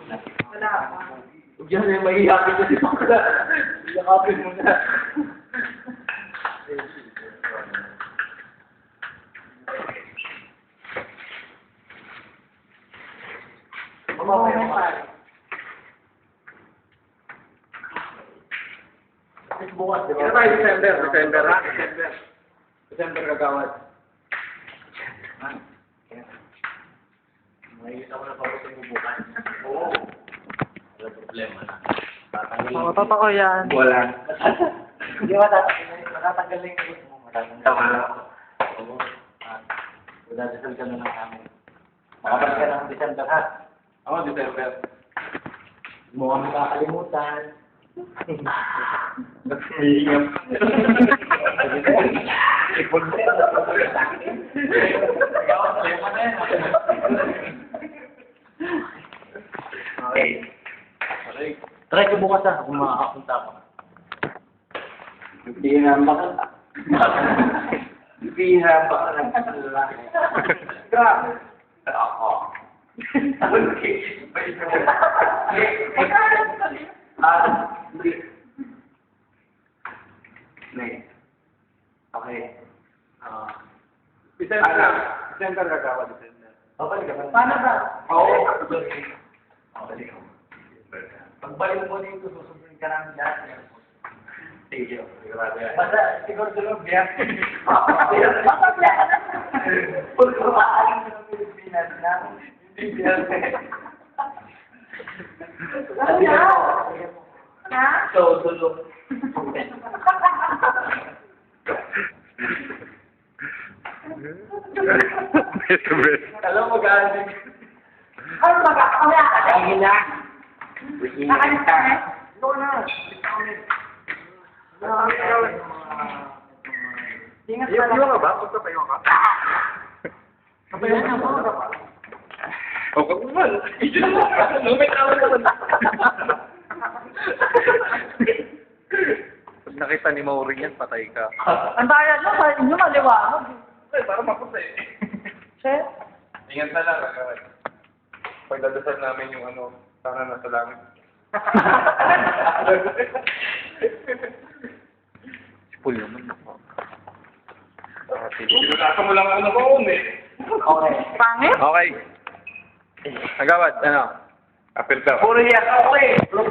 Wala pa. Huwag yan na mahihapin ko si Bakla. Yakapin mo na. Bukas, di ba? Ito tayo December. December kagawad. Makikita ko na pa mo bukas. Oo. Wala problema na. Oo, totoo yan. Wala. Hindi matatanggal na yung ulit mo. Tama na ako. Oo. Dadasal ka na lang kami. Makabalik ka ng December ha? Oo, December. Hindi mo kami kakalimutan. Nag-iingap. Ipon mo yan. Okay. Try ko bukas ha, kung makakapunta ka. Pihiramba ka. Pihiramba ka ng lalaki. Grabe. Ako. Okay. Hindi. Okay. December gagawa, December. Babalik ka ba? Paano ba? Oo. Babalik ka. Pagbalik mo dito, susunod ka namin lahat. Thank you. Basta, siguro tulog biyak. Bakit yan? Kung kumaaling sa Pilipinas na, hindi biyak. Ano na? Ha? So, tulog. Alam mo, Gandhi. Ano ba? Kamaya ka? Kaya na. Nakalis ka na? No na. Ingat Iyo ka lang. ka ba? Magpapayo ka? Kapayan na mo. O, kung naman. Lumit naman naman. Pag nakita ni Maureen yan, patay ka. Ang bayan mo, sa inyo maliwanag. Ay, parang maputi. Chef? Ingat na lang, agad. Pagdadasal namin yung ano, sana nasa langit. Si Paul naman. Pinulasa mo lang ako na baon eh. Okay. Pangit? Okay. Agawad, ano? Apel ka. Puro iyak ako eh. Puro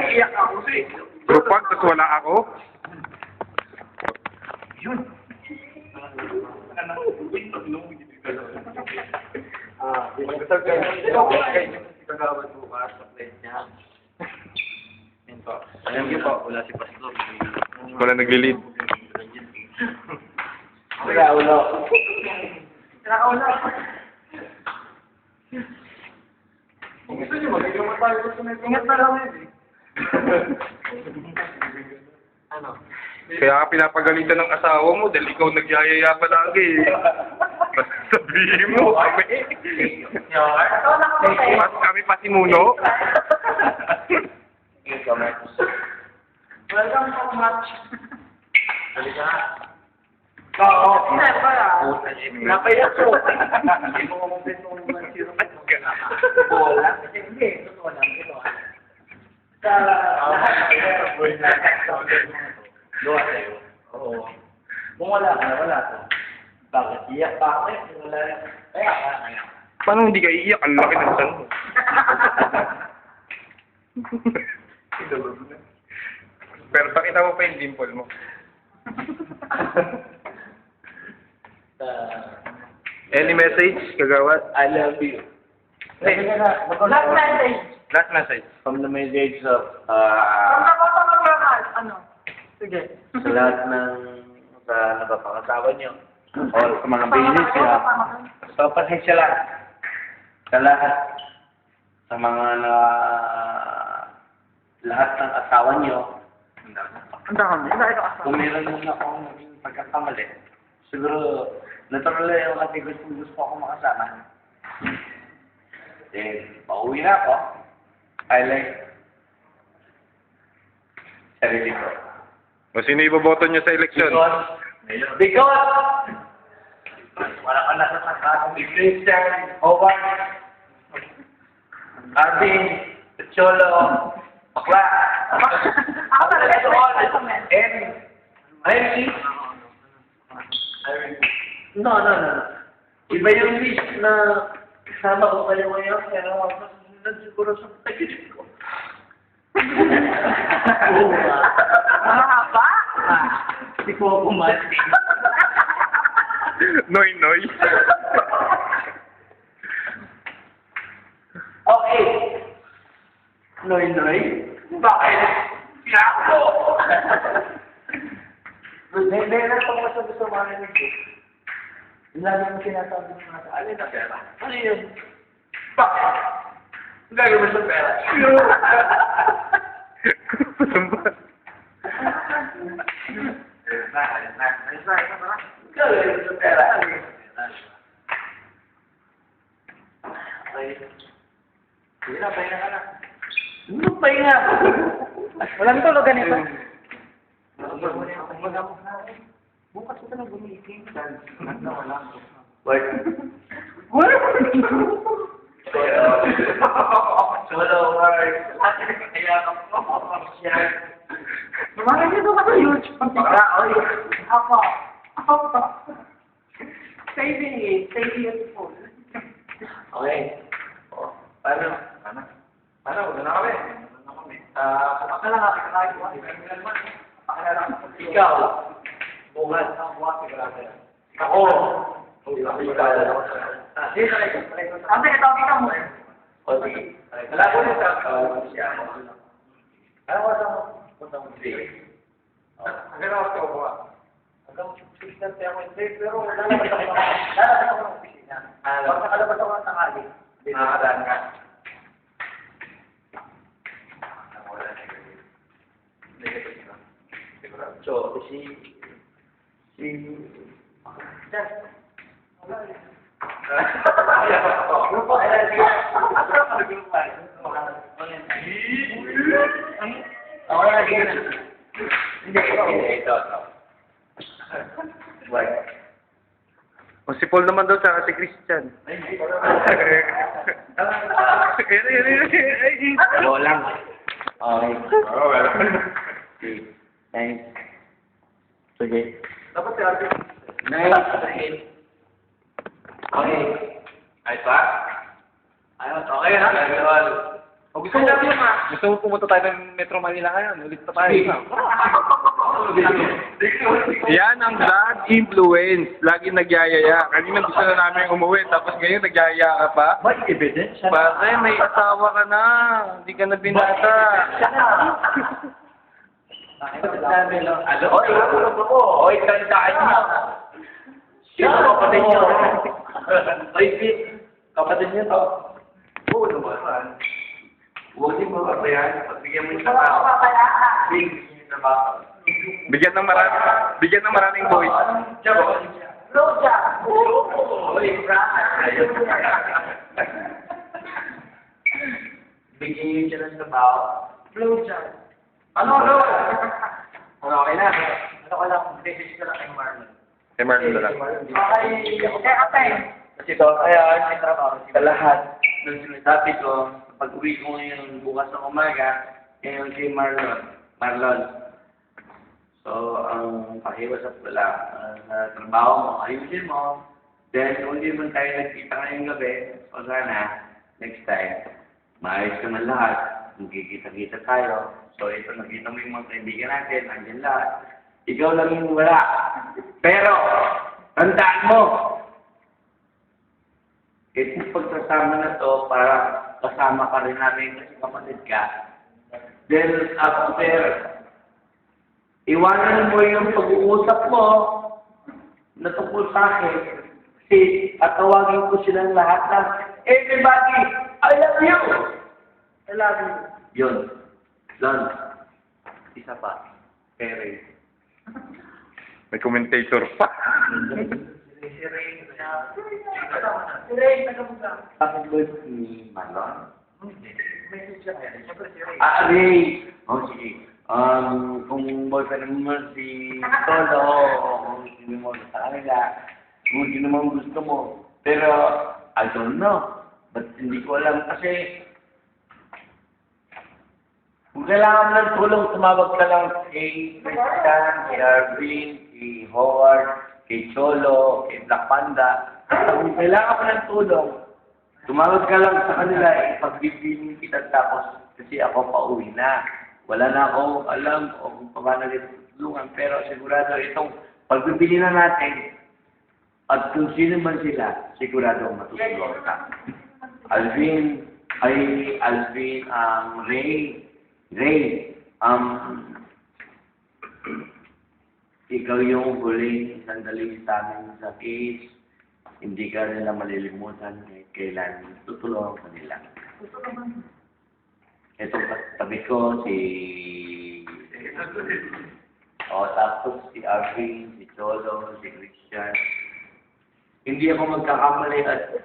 iyak ako eh. Grupag, tapos wala ako. Yun. Magdasal ka. Kayo si Kagawad bukas sa place niya. Yun po. Alam niyo po, wala si Pastor. Wala naglilid. Wala, ulo. Nakaulo. Kung gusto niyo, magiging tayo sa neto. Ingat na lang yun. Ano? Kaya ka pinapagalitan ng asawa mo dahil ikaw nagyayaya palagi. Basta sabihin mo, kami. Ikaw na kamatay. Kami pasimuno. Welcome so much. Halika na. Oo. December ah. Napaya ko. Hindi mo kumupit nung zero. Wala. Hindi, totoo lang. Ito ah. Sa lahat ng gawa sa'yo. Oo. Kung wala ka, wala ka. Bakit? Iyak pa ako eh. Kung wala ka. Kaya. Paano hindi ka iiyak? Ang laki ng san mo. Pero pakita mo pa yung dimple mo. Any message, Kagawad? I love you. Last message. Last message. From the message of From the bottom of your heart. Ano? Sige. sa lahat ng sa napapangasawa niyo o sa mga bilis niya. So, pasensya lang sa lahat sa mga lahat ng asawa niyo. Ang dami. Kung meron naman akong naging pagkakamali, siguro natural lang yung kasi gusto ako makasama. Then, pauwi na ako. I like sarili ko. O sino iboboto niyo sa eleksyon? Because wala ka na sa kakong Christian o what? Ading, Cholo, Bakla. Ako talaga, Ito all. comment. Irene. No. Iba yung list na kasama ko kayo ngayon, pero masusunod siguro sa tagilid ko. Mahaba. Hindi ko kumati. Noy. Okay. Noy. Bakit? Pinako! Meron pa mga sabi sa mga narinig ko. Yung lagi mo sinasabi ng mga alin na pera. Ano yun? Bakit? Ang gagawin mo sa pera. Gagawin mo sa pera. Sige na, pahinga ka na. Ano pahinga? Walang tulog ganito. Bukas ko na gumigising. What? Solo work. Kaya ako siya. Mga nito ka sa YouTube. Bakla, oy. Ako. Saving yung phone. Okay. Paano? Wala na kami. Pakala nga, kakain ko. Ikaw. Bukas. Ako. Kasi ito, kita mo. O, sige. Wala ko na siya. Ano ko sa punta mo sige? Hanggang ako ito ba? Hanggang 6 na ako hindi, pero lalabas ako ng opisina. Pag nakalabas ako ng tanghali, nakakadaan ka. So, si... O si Paul naman daw sa si Christian. Lang. Okay. Wala. Nice. Sige. Dapat si Ate. Nice. Okay. Ayos ba? Ayos. Okay ha? O gusto mo pumunta tayo ng Metro Manila ngayon? Ulit pa tayo. Yan ang bad influence. Lagi nagyayaya. Kanina gusto na namin umuwi, tapos ngayon nagyayaya ka pa. May evidence? Pare, may asawa ka na. Hindi ka na binata. Ano? Oy, tulog ako. Oy, tandaan niyo. Sino kapatid niyo? Oy, Pete. Kapatid niyo to. Oo naman. Huwag din mo kapayan. Pagbigyan mo yung trabaho. Bigyan yung trabaho. Bigyan ng maraming boys. Roja. Oy, bigyan niyo siya ng trabaho. Roja. Ano? Okay na. Ano ko lang, message ko lang kay Marlon. Kay Marlon na lang. Okay, ate. Kasi ito, kaya may trabaho sa lahat ng sinasabi ko, pag-uwi ko ngayon bukas ng umaga, ngayon si Marlon. So, ang pakiusap ko lang, sa trabaho mo, ayusin mo. Then, kung hindi man tayo nagkita ngayong gabi, o sana, next time, maayos ka man lahat, magkikita-kita tayo. So, ito, nakita mo yung mga kaibigan natin, nandiyan lahat. Ikaw lang yung wala. Pero, tandaan mo, itong pagsasama na to, para kasama ka rin namin kasi kapatid ka. Then, after, iwanan mo yung pag-uusap mo na tungkol sa akin. Kasi, tatawagin ko silang lahat na, everybody, I love you! I love you. Yun. Lon, isa pa. Perry. May commentator pa. Si Ray, Si Ray, nagkabuga. bakit ba si Marlon? Message siya kaya. Siyempre si Ray. Ray! Oh, sige. Kung boyfriend mo si Tolo, kung sino mo sa kanila, kung sino mo gusto mo. Pero, I don't know. But hindi ko alam kasi, Kung kailangan mo ng tulong, tumawag ka lang kay Christian, kay Arvin, kay Howard, kay Cholo, kay Black Panda. Kung kailangan mo ng tulong, tumawag ka lang sa kanila, pagbibigyan kita tapos kasi ako pauwi na. Wala na ako alam kung paano nila tutulungan, pero sigurado itong pagbibili na natin at kung sino man sila, sigurado matutulungan ka. Alvin, Ray, ikaw yung huling sandali sa amin sa case. Hindi ka nila malilimutan kailan tutulungan ko nila. Itong tabi ko, tapos si Arvin, si Cholo, si Christian. Hindi ako magkakamali at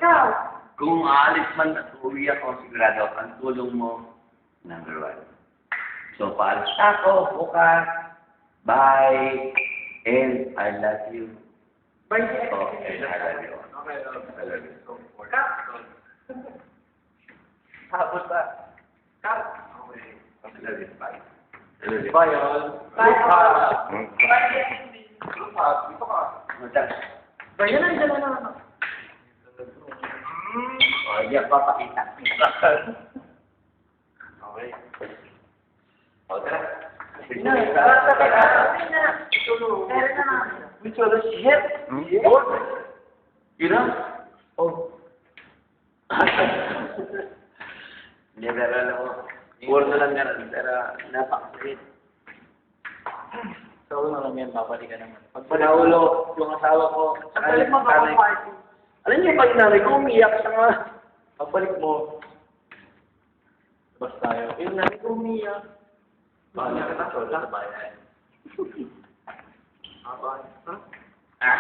kung aalis man at uwi ako, sigurado ang tulong mo, number 1. So, paalis na ako, bukas. Bye. And I love you. Bye. Oh, and I love you. Okay, I love you so much. Tapos ba? Okay. I love you. Bye. I love you. Bye, all. Bye. Dito ka. Matas. Bye, yan ang dala na ano. Oh, hindi ako papakita. Okay. O, tara. Which other shit? You know? Oh. Hindi, pero alam mo, word na lang ganun, pero napakasakit. So, na lang yan, babalik ka naman. Pag panaulo, yung asawa ko, saka Pagbalik mo yung nanay ko. party. Alam niyo, pag nanay ko, umiyak siya nga. Pagbalik mo, Basta tayo. yung nanay ko umiyak. Bahala ka na, Chola. Bayan.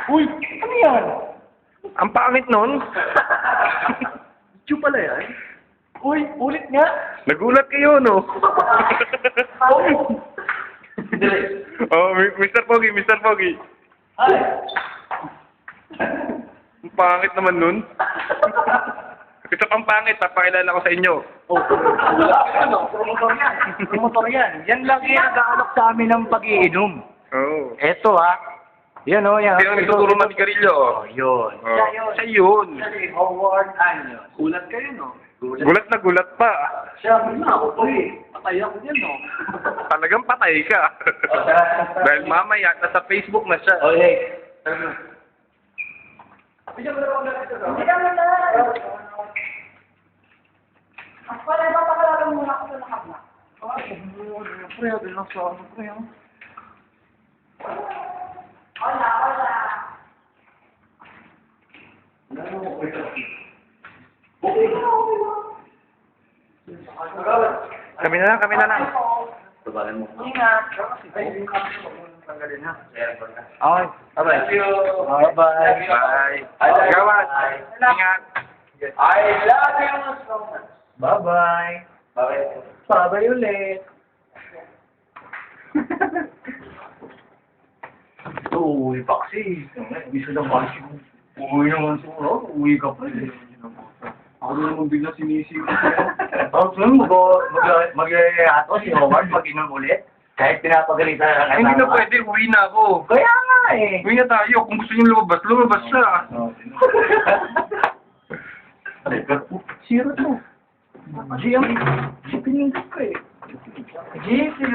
Uy! Ano yan? Ang pangit nun. Diyo pala yan. Uy! Ulit nga! Nagulat kayo, no? Oh, Mr. Pogi, Mr. Pogi. Ay! Ang pangit naman nun. Ito ang pangit, papakilala ko sa inyo. Oh, ano? Promotor yan. Promotor yan. Yan lang yung nag-aalok sa amin ng pag-iinom. Oo. Eto ha. Yan o, yan. Kaya ang nagtuturo ng sigarilyo. Oh, yun. Oh. Siya yun. Kasi Howard, ano, gulat kayo, no? Gulat na gulat pa. Siya, na ako po eh. Patay ako dyan, no? Talagang patay ka. Dahil mamaya, nasa Facebook na siya. Oh, hey. Tara. Hindi kami na. Wala ba pakalala muna ako sa nakabla? Pre, din lang sa ano, pre. Wala. Kami na lang. Tabalan mo. Ingat. Okay. Okay. Thank you. Bye-bye. Bye. Gawad. Ingat. I love you so much. Bye-bye. Bye. Bye-bye ulit. Ito, uwi pa kasi. Bisa na ba siya? Uwi naman siguro. Uwi ka pa eh. Ako na naman bigla sinisig. Tapos nun, mag-ato si Howard mag-inom ulit. Kahit pinapagalitan na Ay, hindi na pwede. Uwi na ako. Kaya nga eh. Uwi na tayo. Kung gusto niyo lumabas siya. Zero to. G pinindot ko eh. G0.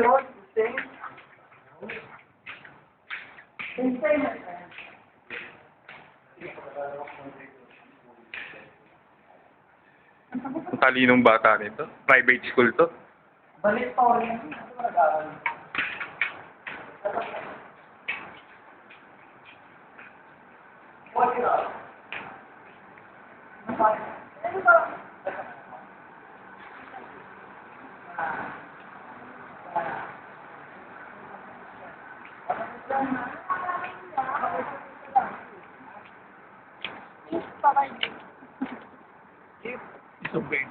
Ang talinong bata nito. Private school to. Balik pa rin. What is up? It's okay.